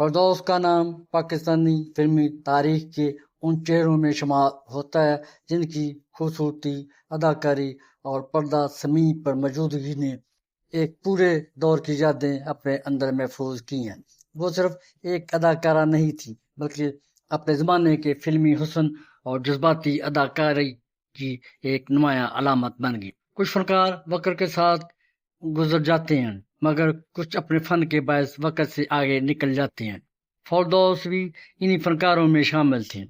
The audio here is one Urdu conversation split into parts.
فردوس کا نام پاکستانی فلمی تاریخ کے ان چہروں میں شمار ہوتا ہے جن کی خوبصورتی، اداکاری اور پردہ سمیع پر موجودگی نے ایک پورے دور کی یادیں اپنے اندر محفوظ کی ہیں۔ وہ صرف ایک اداکارہ نہیں تھی بلکہ اپنے زمانے کے فلمی حسن اور جذباتی اداکاری کی ایک نمایاں علامت بن گئی۔ کچھ فنکار وقت کے ساتھ گزر جاتے ہیں مگر کچھ اپنے فن کے باعث وقت سے آگے نکل جاتے ہیں۔ فردوس بھی انہی فنکاروں میں شامل تھے۔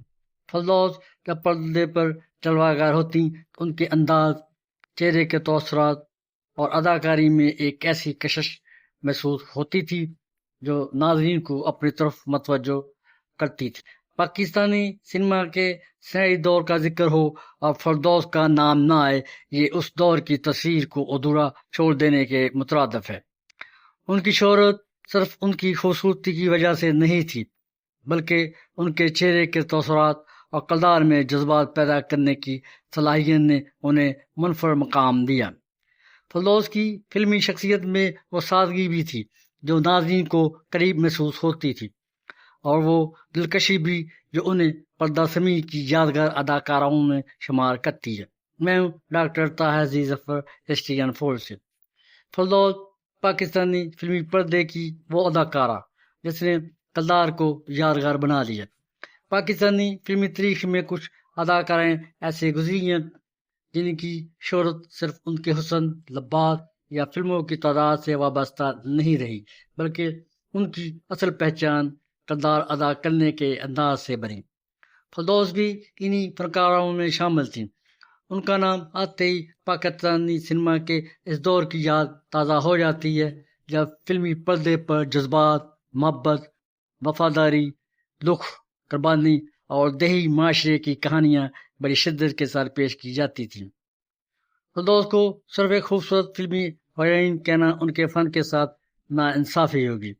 فردوس جب پردے پر جلوہ گر ہوتی تو ان کے انداز، چہرے کے تاثرات اور اداکاری میں ایک ایسی کشش محسوس ہوتی تھی جو ناظرین کو اپنی طرف متوجہ کرتی تھی۔ پاکستانی سینما کے سنہری دور کا ذکر ہو اور فردوس کا نام نہ آئے، یہ اس دور کی تصویر کو ادھورا چھوڑ دینے کے مترادف ہے۔ ان کی شہرت صرف ان کی خوبصورتی کی وجہ سے نہیں تھی بلکہ ان کے چہرے کے تاثرات اور کردار میں جذبات پیدا کرنے کی صلاحیت نے انہیں منفرد مقام دیا۔ فردوس کی فلمی شخصیت میں وہ سادگی بھی تھی جو ناظرین کو قریب محسوس ہوتی تھی، اور وہ دلکشی بھی جو انہیں پردہ سمیع کی یادگار اداکاروں میں شمار کرتی ہے۔ میں ہوں ڈاکٹر طاہر عزیز ظفر ایسٹین فورس سے۔ فردوس پاکستانی فلمی پردے کی وہ اداکارہ جس نے کردار کو یادگار بنا دیا۔ پاکستانی فلمی تاریخ میں کچھ اداکارائیں ایسے گزری ہیں جن کی شہرت صرف ان کے حسن، لباس یا فلموں کی تعداد سے وابستہ نہیں رہی بلکہ ان کی اصل پہچان کردار ادا کرنے کے انداز سے بنی۔ فردوس بھی انہی فنکاروں میں شامل تھیں۔ ان کا نام آتے ہی پاکستانی سینما کے اس دور کی یاد تازہ ہو جاتی ہے جب فلمی پردے پر جذبات، محبت، وفاداری، دکھ، قربانی اور دیہی معاشرے کی کہانیاں بڑی شدت کے ساتھ پیش کی جاتی تھیں۔ فردوس کو صرف ایک خوبصورت فلمی ہیروئن کہنا ان کے فن کے ساتھ ناانصافی ہوگی۔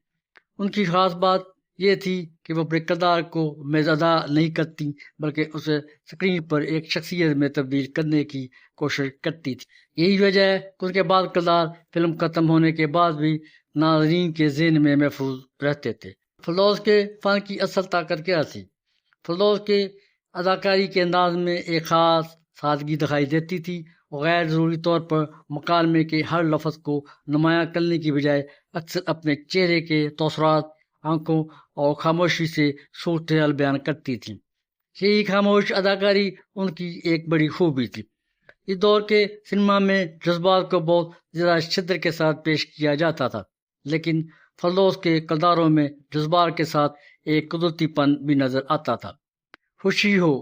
ان کی خاص بات یہ تھی کہ وہ اپنے کردار کو محض ادا نہیں کرتی بلکہ اسے اسکرین پر ایک شخصیت میں تبدیل کرنے کی کوشش کرتی تھی۔ یہی وجہ ہے کہ ان کے بعد کردار فلم ختم ہونے کے بعد بھی ناظرین کے ذہن میں محفوظ رہتے تھے۔ فردوس کے فن کی اصل طاقت کیا تھی؟ فردوس کے اداکاری کے انداز میں ایک خاص سادگی دکھائی دیتی تھی۔ وہ غیر ضروری طور پر مکالمے کے ہر لفظ کو نمایاں کرنے کی بجائے اکثر اپنے چہرے کے تاثرات، آنکھوں اور خاموشی سے صورتحال بیان کرتی تھیں۔ یہی خاموش اداکاری ان کی ایک بڑی خوبی تھی۔ اس دور کے سینما میں جذبات کو بہت زیادہ شدت کے ساتھ پیش کیا جاتا تھا، لیکن فردوس کے کرداروں میں جذبات کے ساتھ ایک قدرتی پن بھی نظر آتا تھا۔ خوشی ہو،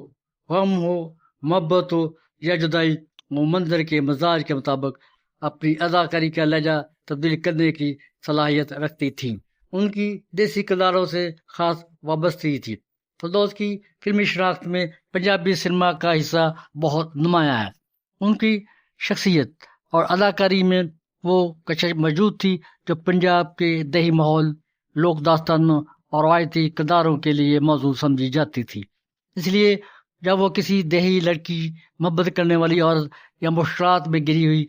غم ہو، محبت ہو یا جدائی، وہ منظر کے مزاج کے مطابق اپنی اداکاری کا لہجہ تبدیل کرنے کی صلاحیت رکھتی تھیں۔ ان کی دیسی کرداروں سے خاص وابستگی تھی۔ فردوس کی فلمی شناخت میں پنجابی سینما کا حصہ بہت نمایاں ہے۔ ان کی شخصیت اور اداکاری میں وہ کشش موجود تھی جو پنجاب کے دیہی ماحول، لوک داستانوں اور روایتی کرداروں کے لیے موزوں سمجھی جاتی تھی۔ اس لیے جب وہ کسی دیہی لڑکی، محبت کرنے والی عورت یا مشکلات میں گری ہوئی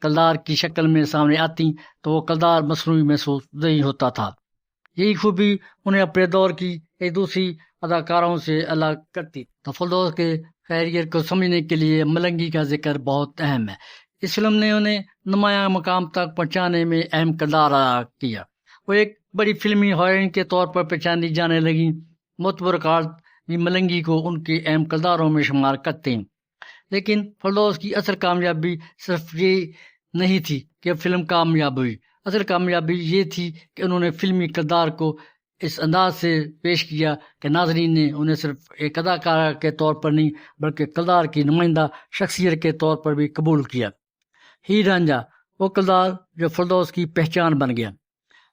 کردار کی شکل میں سامنے آتی تو وہ کردار مصنوعی محسوس نہیں ہوتا تھا۔ یہی خوبی انہیں اپنے دور کی ایک دوسری اداکاروں سے الگ کرتی۔ تو فردوس کے خیریت کو سمجھنے کے لیے ملنگی کا ذکر بہت اہم ہے۔ اس فلم نے انہیں نمایاں مقام تک پہنچانے میں اہم کردار ادا کیا۔ وہ ایک بڑی فلمی ہیروئن کے طور پر پہچانی جانے لگی۔ معتبر کار بھی ملنگی کو ان کے اہم کرداروں میں شمار کرتے ہیں، لیکن فردوس کی اصل کامیابی صرف یہ نہیں تھی کہ فلم کامیاب ہوئی۔ اصل کامیابی یہ تھی کہ انہوں نے فلمی کردار کو اس انداز سے پیش کیا کہ ناظرین نے انہیں صرف ایک اداکار کے طور پر نہیں بلکہ کردار کی نمائندہ شخصیت کے طور پر بھی قبول کیا۔ ہیر رانجھا وہ کردار جو فردوس کی پہچان بن گیا۔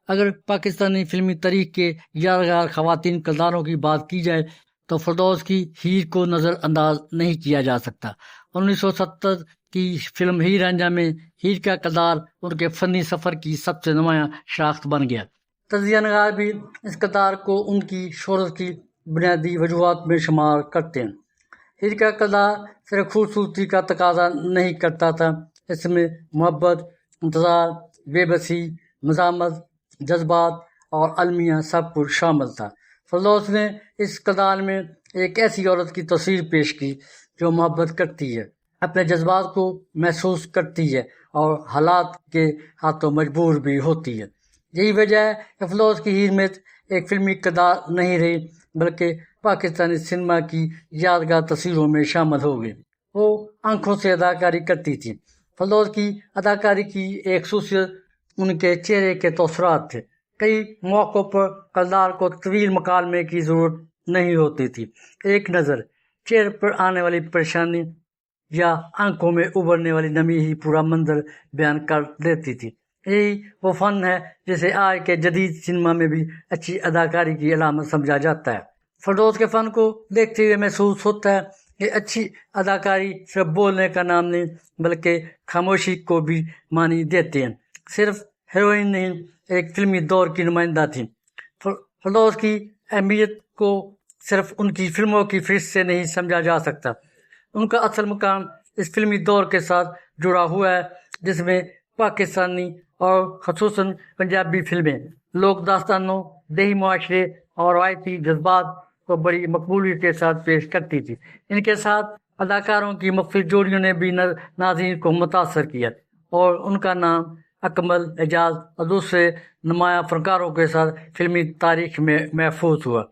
اگر پاکستانی فلمی تاریخ کے یادگار خواتین کرداروں کی بات کی جائے تو فردوس کی ہیر کو نظر انداز نہیں کیا جا سکتا۔ 1970 کی فلم ہیر رانجھا میں ہیر کا کردار ان کے فنی سفر کی سب سے نمایاں شاخص بن گیا۔ تجزیہ نگار بھی اس کردار کو ان کی شہرت کی بنیادی وجوہات میں شمار کرتے ہیں۔ ہیر کا کردار صرف خوبصورتی کا تقاضا نہیں کرتا تھا، اس میں محبت، انتظار، بے بسی، مزاحمت، جذبات اور المیہ سب کچھ شامل تھا۔ فردوس نے اس کردار میں ایک ایسی عورت کی تصویر پیش کی جو محبت کرتی ہے، اپنے جذبات کو محسوس کرتی ہے اور حالات کے ہاتھوں مجبور بھی ہوتی ہے۔ یہی وجہ ہے کہ فردوس کی ہیر میت ایک فلمی کردار نہیں رہی بلکہ پاکستانی سنیما کی یادگار تصویروں میں شامل ہو گئی۔ وہ آنکھوں سے اداکاری کرتی تھی۔ فردوس کی اداکاری کی ایک خصوصیت ان کے چہرے کے تاثرات تھے۔ کئی موقعوں پر کردار کو طویل مکالمے کی ضرورت نہیں ہوتی تھی، ایک نظر، چہرے پر آنے والی پریشانی یا آنکھوں میں ابھرنے والی نمی ہی پورا منظر بیان کر دیتی تھی۔ یہی وہ فن ہے جسے آج کے جدید سنیما میں بھی اچھی اداکاری کی علامت سمجھا جاتا ہے۔ فردوس کے فن کو دیکھتے ہوئے محسوس ہوتا ہے کہ اچھی اداکاری صرف بولنے کا نام نہیں بلکہ خاموشی کو بھی معنی دیتے ہیں۔ صرف ہیروئن نہیں، ایک فلمی دور کی نمائندہ تھی۔ فردوس کی اہمیت کو صرف ان کی فلموں کی فہرست سے نہیں سمجھا جا سکتا، ان کا اصل مقام اس فلمی دور کے ساتھ جڑا ہوا ہے جس میں پاکستانی اور خصوصاً پنجابی فلمیں لوک داستانوں، دیہی معاشرے اور روایتی جذبات کو بڑی مقبولیت کے ساتھ پیش کرتی تھی۔ ان کے ساتھ اداکاروں کی مختلف جوڑیوں نے بھی ناظرین کو متاثر کیا اور ان کا نام اکمل، اعجاز اور دوسرے نمایاں فنکاروں کے ساتھ فلمی تاریخ میں محفوظ ہوا۔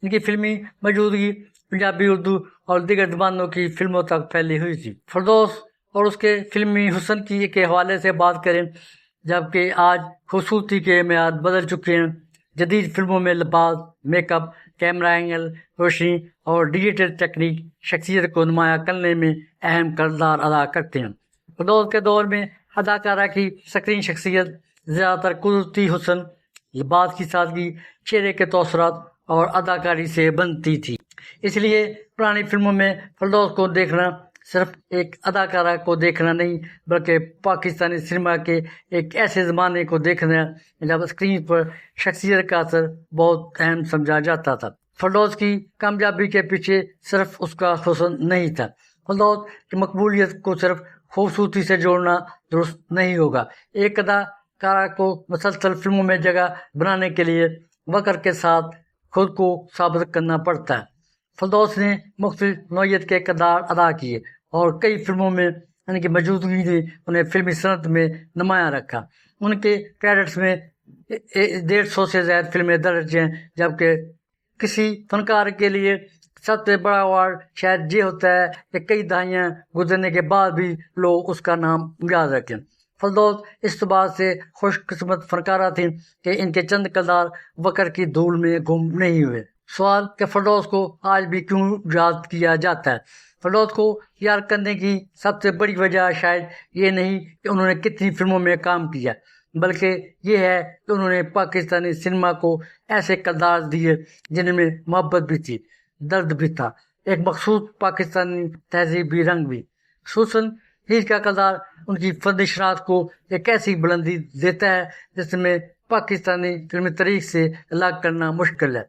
ان کی فلمی موجودگی پنجابی، اردو اور دیگر زبانوں کی فلموں تک پھیلی ہوئی تھی۔ فردوس اور اس کے فلمی حسن کے حوالے سے بات کریں، جبکہ آج خوبصورتی کے معیار بدل چکے ہیں۔ جدید فلموں میں لباس، میک اپ، کیمرہ اینگل، روشنی اور ڈیجیٹل تکنیک شخصیت کو نمایاں کرنے میں اہم کردار ادا کرتے ہیں۔ فردوس کے دور میں اداکارہ کی سکرین شخصیت زیادہ تر قدرتی حسن، لباس کی سادگی، چہرے کے تاثرات اور اداکاری سے بنتی تھی۔ اس لیے پرانی فلموں میں فردوس کو دیکھنا صرف ایک اداکارہ کو دیکھنا نہیں بلکہ پاکستانی سنیما کے ایک ایسے زمانے کو دیکھنا جب اسکرین پر شخصیت کا اثر بہت اہم سمجھا جاتا تھا۔ فردوس کی کامیابی کے پیچھے صرف اس کا حسن نہیں تھا۔ فردوس کی مقبولیت کو صرف خوبصورتی سے جوڑنا درست نہیں ہوگا۔ ایک اداکارہ کو مسلسل فلموں میں جگہ بنانے کے لیے وقت کے ساتھ خود کو ثابت کرنا پڑتا ہے۔ فردوس نے مختلف نوعیت کے کردار ادا کیے اور کئی فلموں میں ان کی موجودگی نے انہیں فلمی صنعت میں نمایاں رکھا۔ ان کے کریڈٹس میں 150 سے زائد فلمیں درج ہیں، جبکہ کسی فنکار کے لیے سب سے بڑا ایوارڈ شاید یہ ہوتا ہے کہ کئی دہائیاں گزرنے کے بعد بھی لوگ اس کا نام یاد رکھیں۔ فردوس اس بات سے خوش قسمت فنکارہ تھیں کہ ان کے چند کردار وقت کی دھول میں گم نہیں ہوئے۔ سوال کہ فردوس کو آج بھی کیوں یاد کیا جاتا ہے؟ فردوس کو یاد کرنے کی سب سے بڑی وجہ شاید یہ نہیں کہ انہوں نے کتنی فلموں میں کام کیا، بلکہ یہ ہے کہ انہوں نے پاکستانی سنیما کو ایسے کردار دیے جن میں محبت بھی تھی، درد بھی تھا، ایک مخصوص پاکستانی تہذیبی رنگ بھی۔ خصوصاً ہیر کا کردار ان کی فنی شناخت کو ایک ایسی بلندی دیتا ہے جس میں پاکستانی فلمی تاریخ سے الگ کرنا مشکل ہے۔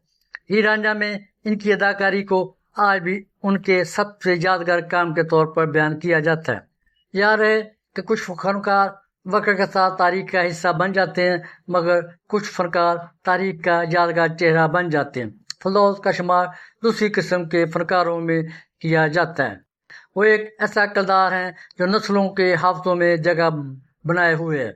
ہیر رانجھا میں ان کی اداکاری کو آج بھی ان کے سب سے یادگار کام کے طور پر بیان کیا جاتا ہے۔ یاد ہے کہ کچھ فنکار وقت کے ساتھ تاریخ کا حصہ بن جاتے ہیں مگر کچھ فنکار تاریخ کا یادگار چہرہ بن جاتے ہیں۔ فردوس کا شمار دوسری قسم کے فنکاروں میں کیا جاتا ہے۔ وہ ایک ایسا کردار ہے جو نسلوں کے حافظوں میں جگہ بنائے ہوئے ہے۔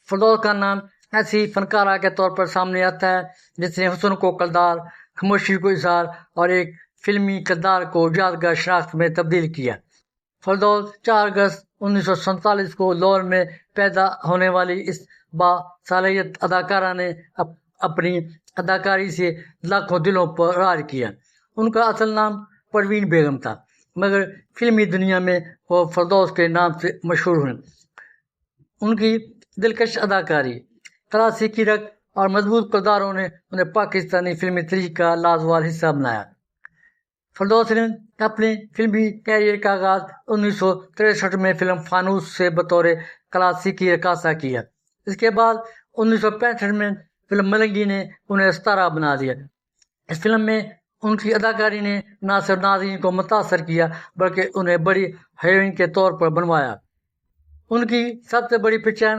فردوس کا نام ایسی فنکارہ کے طور پر سامنے آتا ہے جس نے حسن کو کردار، خاموشی کو اظہار اور ایک فلمی کردار کو یادگار شناخت میں تبدیل کیا۔ فردوس 4 اگست 1947 کو لاہور میں پیدا ہونے والی اس باصلاحیت اداکارہ نے اپنی اداکاری سے لاکھوں دلوں پر راج کیا۔ ان کا اصل نام پروین بیگم تھا مگر فلمی دنیا میں وہ فردوس کے نام سے مشہور ہوئیں۔ ان کی دلکش اداکاری، کلاسیکی کی رگ اور مضبوط کرداروں نے انہیں پاکستانی فلمی تاریخ کا لازوال حصہ بنایا۔ فردوس نے اپنے فلمی کیریئر کا آغاز 1963 میں فلم فانوس سے بطور کلاسیکی رقاصہ کیا۔ اس کے بعد 1965 میں فلم ملنگی نے انہیں ستارہ بنا دیا۔ اس فلم میں ان کی اداکاری نے نہ صرف ناظرین کو متاثر کیا بلکہ انہیں بڑی ہیروئن کے طور پر بنوایا۔ ان کی سب سے بڑی پہچان